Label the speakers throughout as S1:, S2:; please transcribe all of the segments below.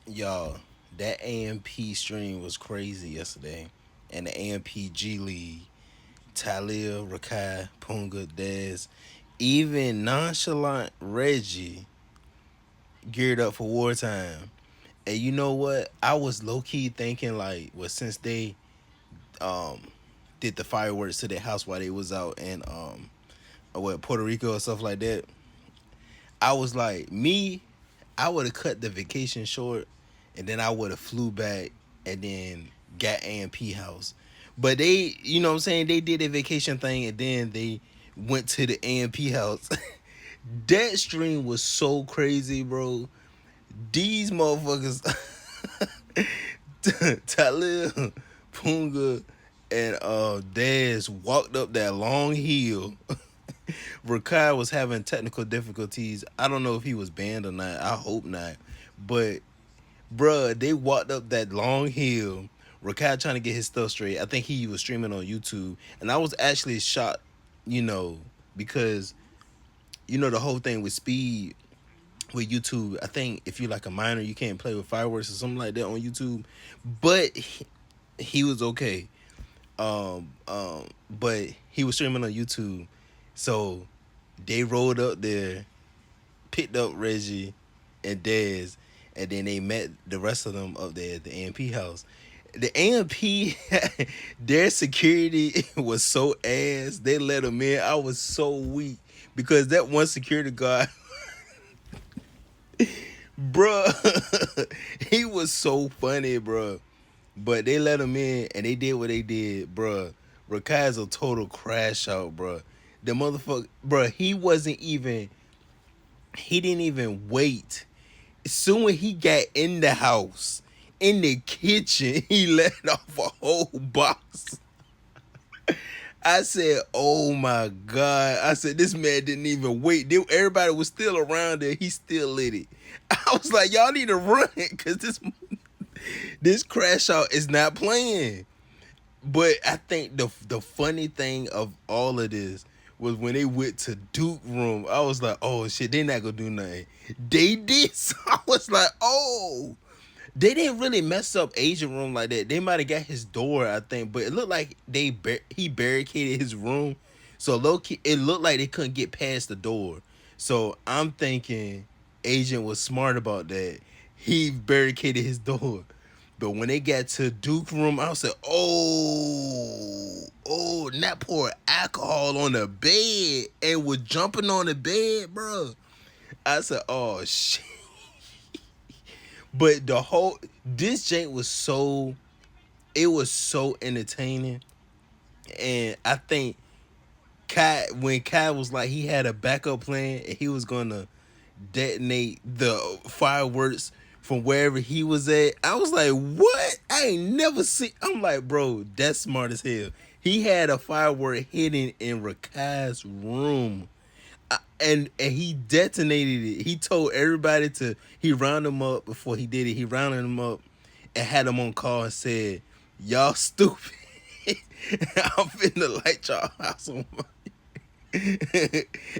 S1: Y'all, that AMP stream was crazy yesterday. And the AMP G League, Talia, Rakai, Punga, Dez, even nonchalant Reggie geared up for wartime. And you know what? I was low key thinking like, well, since they um did the fireworks to their house while they was out in what Puerto Rico or stuff like that, I was like, me, I would have cut the vacation short, and then I would have flew back and then got AMP house. But they, you know what I'm saying, they did a vacation thing and then they went to the AMP house. That stream was so crazy, bro. These motherfuckers, Talib, Punga, and Daz walked up that long hill. Rakai was having technical difficulties. I don't know if he was banned or not. I hope not. But bruh, they walked up that long hill. Rakai trying to get his stuff straight. I think he was streaming on YouTube, and I was actually shocked, because the whole thing with speed with YouTube. I think if you're like a minor, you can't play with fireworks or something like that on YouTube. But he was okay. But he was streaming on YouTube, so they rolled up there, picked up Reggie and Dez, and then they met the rest of them up there at the AMP house. The AMP, their security was so ass. They let them in. I was so weak because that one security guard, bruh, he was so funny, bruh. But they let him in and they did what they did, bruh. Rakai's a total crash out, bruh. The motherfucker, bruh, he didn't even wait. As soon as he got in the house, in the kitchen, he let off a whole box. I said, "Oh my god!" I said, "This man didn't even wait. Everybody was still around there. He still lit it." I was like, "Y'all need to run because this crash out is not playing." But I think the funny thing of all of this was when they went to Duke room. I was like, "Oh shit, they not gonna do nothing." They did. So I was like, "Oh." They didn't really mess up Asian room like that. They might have got his door, I think, but it looked like he barricaded his room. So low key, it looked like they couldn't get past the door. So I'm thinking Agent was smart about that. He barricaded his door. But when they got to Duke room, I was like, oh, not pour alcohol on the bed and was jumping on the bed, bro. I said, oh shit. But this jank was it was so entertaining. And I think when Kai was like he had a backup plan and he was gonna detonate the fireworks from wherever he was at, I was like, what? I ain't never seen. I'm like, bro, that's smart as hell. He had a firework hidden in Rakai's room. And he detonated it. He told everybody he rounded them up before he did it. He rounded them up and had them on call and said, "Y'all stupid. I'm finna light y'all house on fire."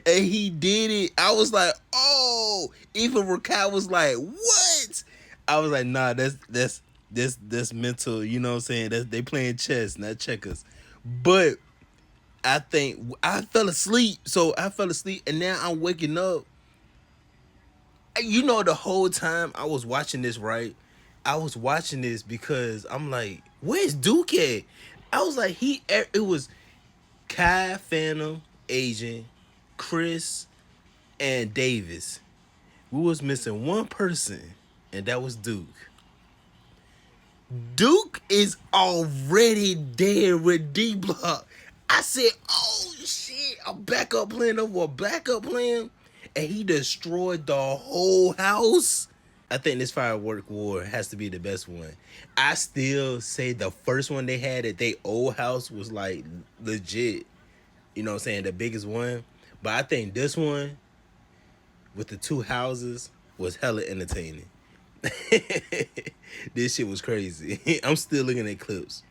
S1: And he did it. I was like, oh. Even Rakai was like, what? I was like, nah, that's mental. You know what I'm saying? They playing chess, not checkers. But I think I fell asleep. So I fell asleep, and now I'm waking up. The whole time I was watching this, right? I was watching this because I'm like, where's Duke at? I was like, it was Kai, Phantom, Asian, Chris, and Davis. We was missing one person, and that was Duke. Duke is already there with D Block. I said, oh shit, a backup plan over a backup plan. And he destroyed the whole house. I think this firework war has to be the best one. I still say the first one they had at their old house was like legit. You know what I'm saying? The biggest one. But I think this one with the two houses was hella entertaining. This shit was crazy. I'm still looking at clips.